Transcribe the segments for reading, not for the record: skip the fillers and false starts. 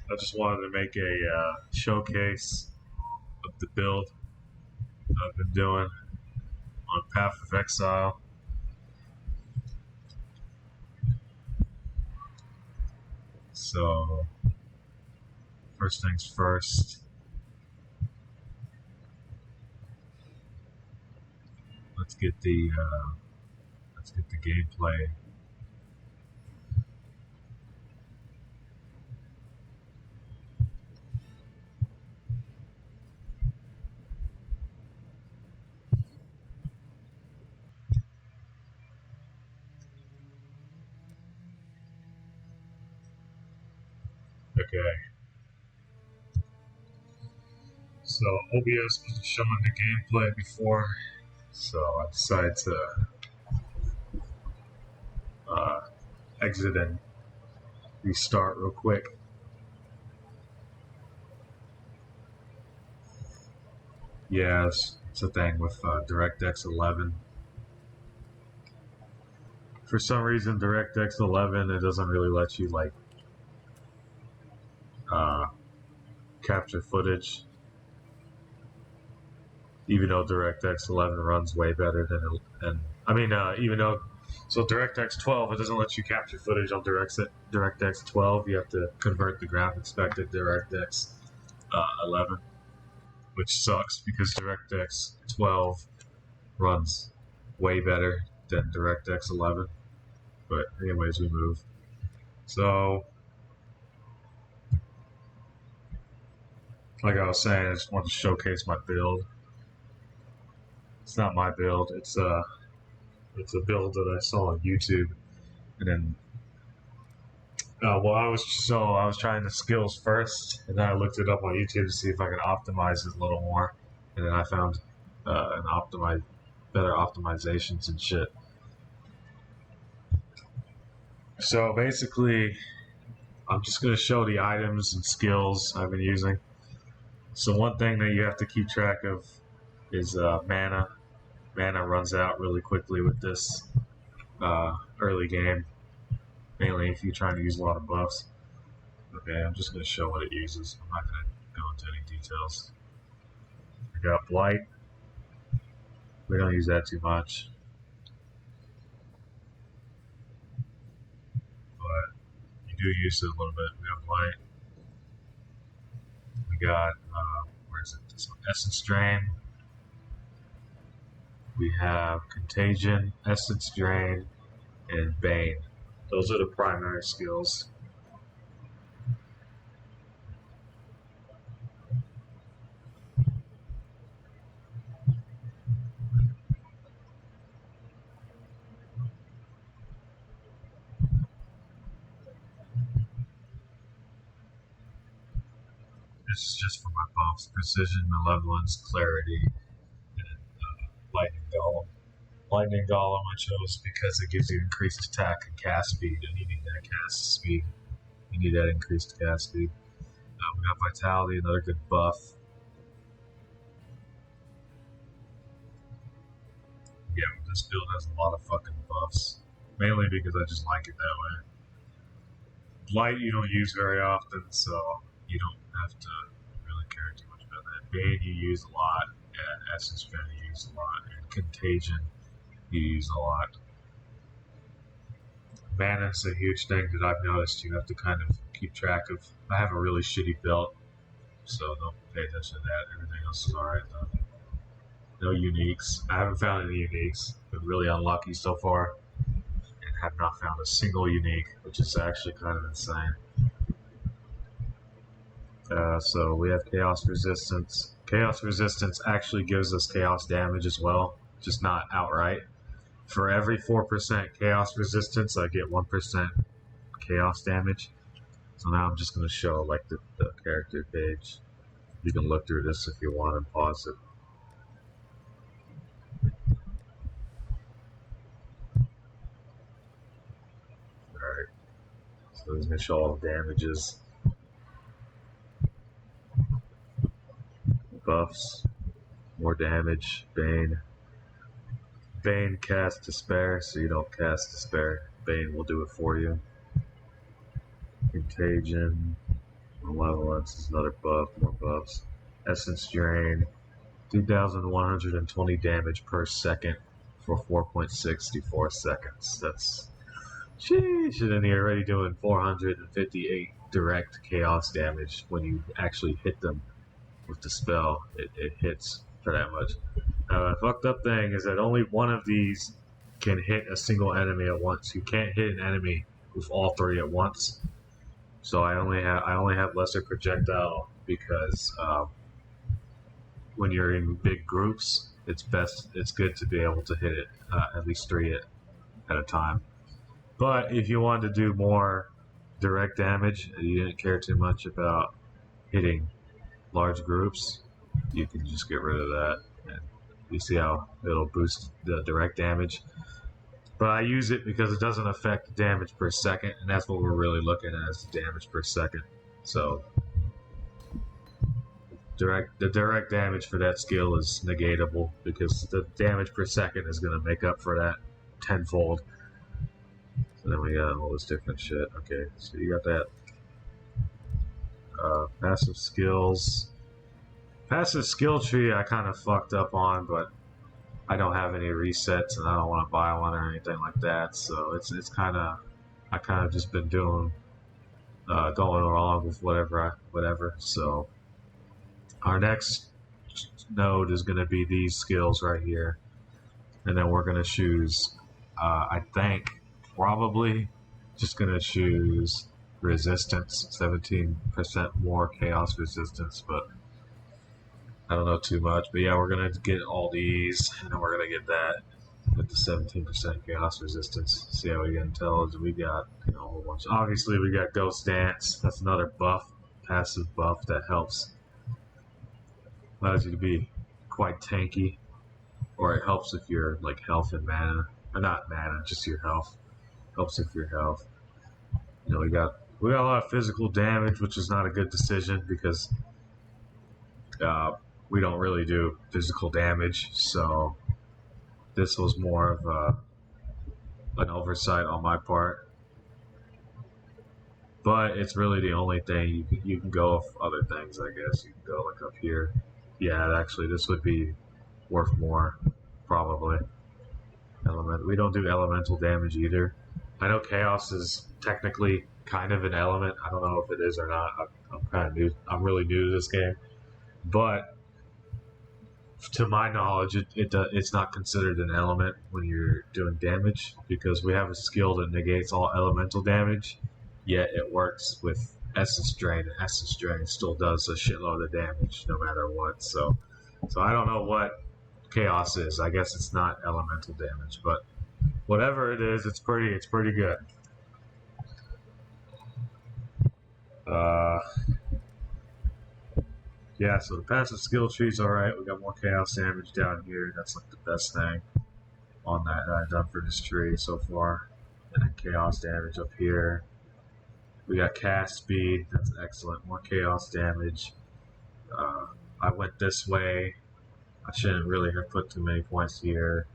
I just wanted to make a showcase of the build I've been doing on Path of Exile. So, first things first, let's get the gameplay. Okay. So OBS wasn't showing the gameplay before, so I decided to exit and restart real quick. Yeah, it's a thing with DirectX 11. For some reason, DirectX 11, it doesn't really let you like capture footage, even though DirectX 11 runs way better than even though DirectX 12, it doesn't let you capture footage on DirectX 12. You have to convert the graphics back to DirectX 11, which sucks because DirectX 12 runs way better than DirectX 11. But anyways, we move. So, like I was saying, I just wanted to showcase my build. It's not my build. It's a build that I saw on YouTube, and then I was trying the skills first, and then I looked it up on YouTube to see if I could optimize it a little more, and then I found better optimizations and shit. So basically, I'm just going to show the items and skills I've been using. So one thing that you have to keep track of is mana. Mana runs out really quickly with this early game, mainly if you're trying to use a lot of buffs. Okay, I'm just going to show what it uses. I'm not going to go into any details. We got blight. We don't use that too much, but you do use it a little bit. We got blight. We got where is it? This one, essence drain. We have contagion, essence drain, and bane. Those are the primary skills. This is just for my buffs: precision, malevolence, clarity, and lightning golem. Lightning golem I chose because it gives you increased attack and cast speed, and you need that cast speed. You need that increased cast speed. We got vitality, another good buff. Yeah, this build has a lot of fucking buffs, mainly because I just like it that way. Blight you don't use very often, so you don't have to really care too much about that. Bane you use a lot, and Essence Drain you use a lot, and Contagion you use a lot. Mana's a huge thing that I've noticed you have to kind of keep track of. I have a really shitty belt, so don't pay attention to that. Everything else is alright though. No uniques. I haven't found any uniques. Been really unlucky so far, and have not found a single unique, which is actually kind of insane. So we have Chaos Resistance. Chaos Resistance actually gives us Chaos damage as well, just not outright. For every 4% Chaos Resistance, I get 1% Chaos damage. So now I'm just going to show like the character page. You can look through this if you want and pause it. Alright, so it's going to show all the damages. Buffs, more damage, Bane. Bane casts Despair, so you don't cast Despair. Bane will do it for you. Contagion, Malevolence is another buff, more buffs. Essence Drain, 2,120 damage per second for 4.64 seconds. That's sheesh, and then you're already doing 458 direct chaos damage when you actually hit them with the spell. It hits for that much. Now, the fucked up thing is that only one of these can hit a single enemy at once. You can't hit an enemy with all three at once. So I only have lesser projectile because when you're in big groups, it's good to be able to hit it at least three at a time. But if you want to do more direct damage, and you didn't care too much about hitting large groups, you can just get rid of that. And you see how it'll boost the direct damage. But I use it because it doesn't affect damage per second, and that's what we're really looking at, is the damage per second. So the direct damage for that skill is negatable because the damage per second is going to make up for that tenfold. So then we got all this different shit. Okay, so you got that. Passive skills. Passive skill tree I kind of fucked up on, but I don't have any resets and I don't want to buy one or anything like that. So it's kind of, I kind of just been doing, going along with whatever. So our next node is going to be these skills right here. And then we're going to choose, I think, probably just going to choose resistance, 17% more chaos resistance, but I don't know too much. But yeah, we're going to get all these, and then we're going to get that with the 17% chaos resistance. See how we get intelligence. We got, a whole bunch. Obviously, we got Ghost Dance. That's another buff, passive buff that helps. Allows you to be quite tanky, or it helps if you're like health and mana, or not mana, just your health. Helps if your health. We got a lot of physical damage, which is not a good decision because we don't really do physical damage. So this was more of an oversight on my part. But it's really the only thing you can go with other things. I guess you can go like up here. Yeah, actually, this would be worth more, probably. We don't do elemental damage either. I know chaos is technically kind of an element. I don't know if it is or not. I'm kind of new. I'm really new to this game, but to my knowledge, it's not considered an element when you're doing damage because we have a skill that negates all elemental damage. Yet it works with Essence Drain, and Essence Drain still does a shitload of damage no matter what. So I don't know what chaos is. I guess it's not elemental damage, but whatever it is, it's pretty good. Yeah, so the passive skill tree's alright. We got more chaos damage down here. That's like the best thing on that I've done for this tree so far. And then chaos damage up here. We got cast speed. That's excellent. More chaos damage. I went this way. I shouldn't really have put too many points here.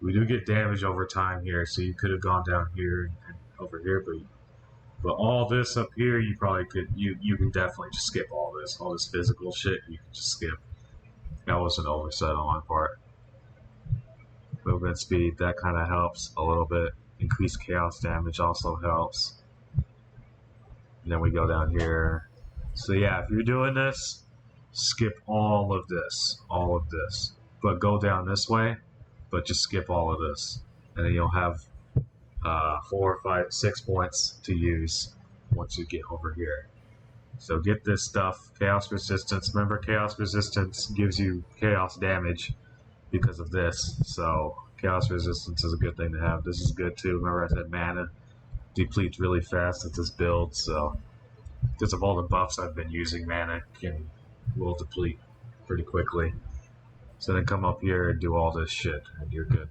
We do get damage over time here, so you could have gone down here and over here, but all this up here, you probably could. You can definitely just skip all this physical shit. You can just skip. That was an oversight on my part. Movement speed, that kind of helps a little bit. Increased chaos damage also helps. And then we go down here. So yeah, if you're doing this, skip all of this, but go down this way. But just skip all of this, and then you'll have 4, 5, 6 points to use once you get over here. So get this stuff, chaos resistance. Remember, chaos resistance gives you chaos damage because of this. So chaos resistance is a good thing to have. This is good too. Remember I said mana depletes really fast at this build, so because of all the buffs I've been using, mana will deplete pretty quickly. So then come up here and do all this shit, and you're good.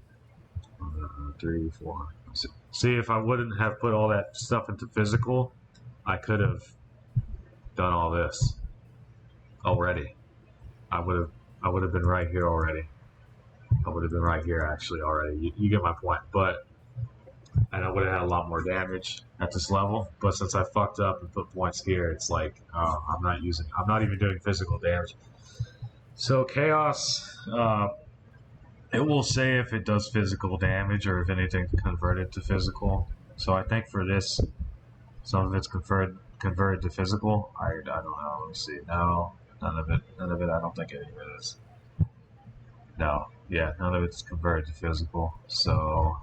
3, 4. See, if I wouldn't have put all that stuff into physical, I could have done all this already. I would have been right here already. I would have been right here actually already. You get my point. But and I would have had a lot more damage at this level. But since I fucked up and put points here, it's like I'm not even doing physical damage. So chaos, it will say if it does physical damage or if anything's converted to physical. So I think for this, some of it's converted to physical. I don't know. Let me see. No, none of it. I don't think any of it is. No, yeah, none of it's converted to physical. So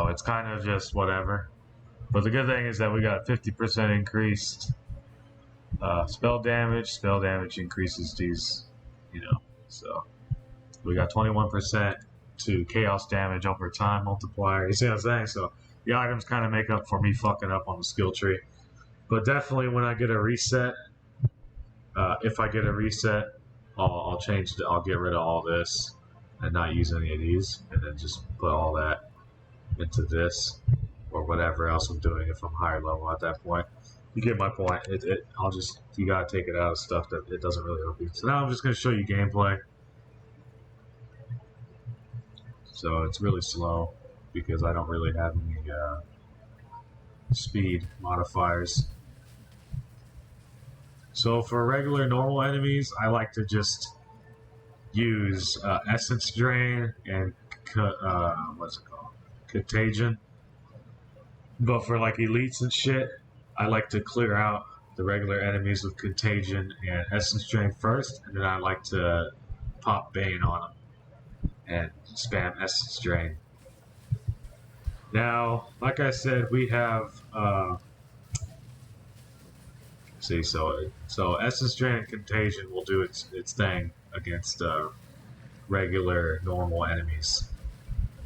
it's kind of just whatever. But the good thing is that we got 50% increased spell damage. Spell damage increases these, So we got 21% to chaos damage over time multiplier. You see what I'm saying? So the items kind of make up for me fucking up on the skill tree. But definitely when I get a reset, if I get a reset, I'll change. I'll get rid of all this and not use any of these, and then just put all that into this or whatever else I'm doing if I'm higher level at that point. You get my point. You gotta take it out of stuff that it doesn't really help you. So now I'm just gonna show you gameplay. So it's really slow because I don't really have any speed modifiers. So for regular normal enemies, I like to just use Essence Drain and what's it called? Contagion. But for like elites and shit, I like to clear out the regular enemies with Contagion and Essence Drain first, and then I like to pop Bane on them and spam Essence Drain. Now, like I said, we have so Essence Drain and Contagion will do its thing against regular normal enemies.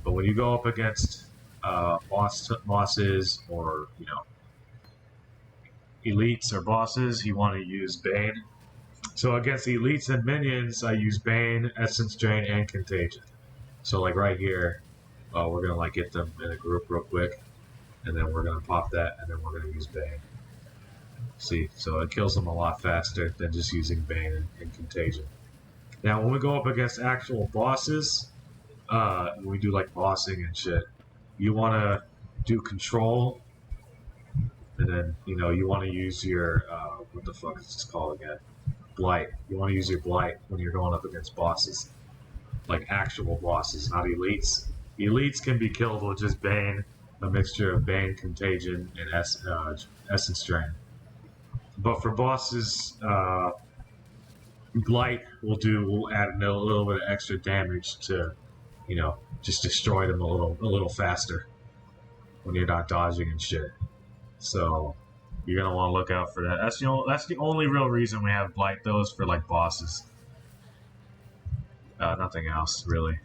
But when you go up against bosses or elites or bosses, you want to use Bane. So against elites and minions, I use Bane, Essence Drain, and Contagion. So like right here, we're gonna like get them in a group real quick, and then we're gonna pop that, and then we're gonna use Bane. See, so it kills them a lot faster than just using Bane and Contagion. Now, when we go up against actual bosses, we do like bossing and shit. You want to do control, and then you want to use your what the fuck is this called again? Blight. You want to use your blight when you're going up against bosses, like actual bosses, not elites. Elites can be killed with just Bane, a mixture of Bane, Contagion, and Essence Drain. But for bosses, Blight will add a little bit of extra damage to, just destroy them a little faster when you're not dodging and shit. So you're gonna want to look out for that. That's the only real reason we have Blight. Those for like bosses. Nothing else really.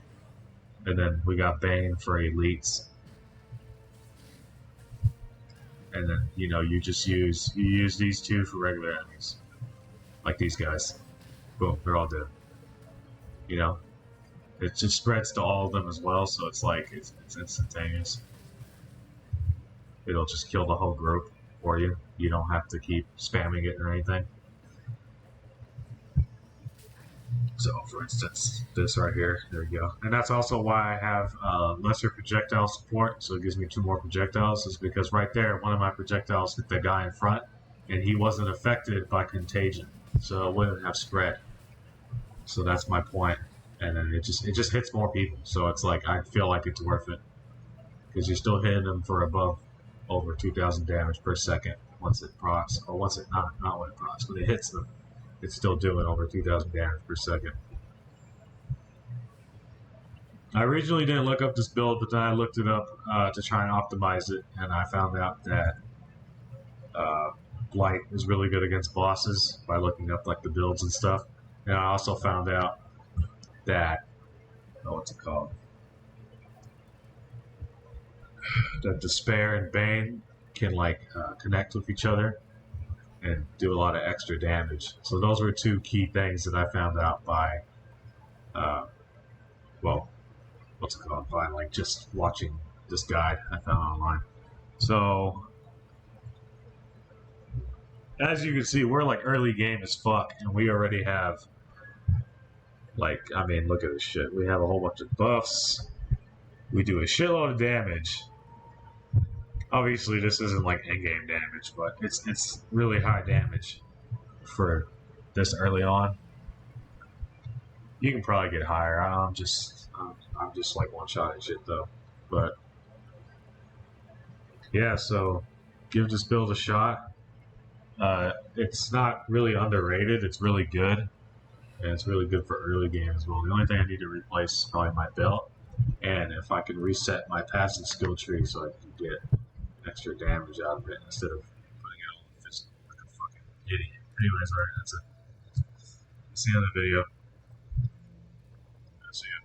And then we got Bane for elites. And then you use these two for regular enemies, like these guys. Boom, they're all dead. It just spreads to all of them as well, so it's like it's instantaneous. It'll just kill the whole group for you. You don't have to keep spamming it or anything. So, for instance, this right here, there you go. And that's also why I have lesser projectile support, so it gives me 2 more projectiles, is because right there, one of my projectiles hit the guy in front, and he wasn't affected by Contagion, so it wouldn't have spread. So that's my point. And then it just hits more people, so it's like, I feel like it's worth it. Because you're still hitting them for over 2,000 damage per second once it procs, or once it, not when it procs, when it hits them. It's still doing over 2,000 damage per second. I originally didn't look up this build, but then I looked it up to try and optimize it, and I found out that Blight is really good against bosses by looking up like the builds and stuff. And I also found out that, what's it called? That Despair and Bane can connect with each other and do a lot of extra damage. So those were 2 key things that I found out by, by just watching this guide I found online. So, as you can see, we're like early game as fuck, and we already have Like, I mean, look at this shit. We have a whole bunch of buffs. We do a shitload of damage. Obviously, this isn't like in-game damage, but it's really high damage for this early on. You can probably get higher. I'm just like one-shotting shit though. But yeah, so give this build a shot. It's not really underrated. It's really good, and it's really good for early game as well. The only thing I need to replace is probably my belt, and if I can reset my passive skill tree so I can get extra damage out of it instead of putting it all in fist like a fucking idiot. Anyways, alright, that's it. See you in the video. See you.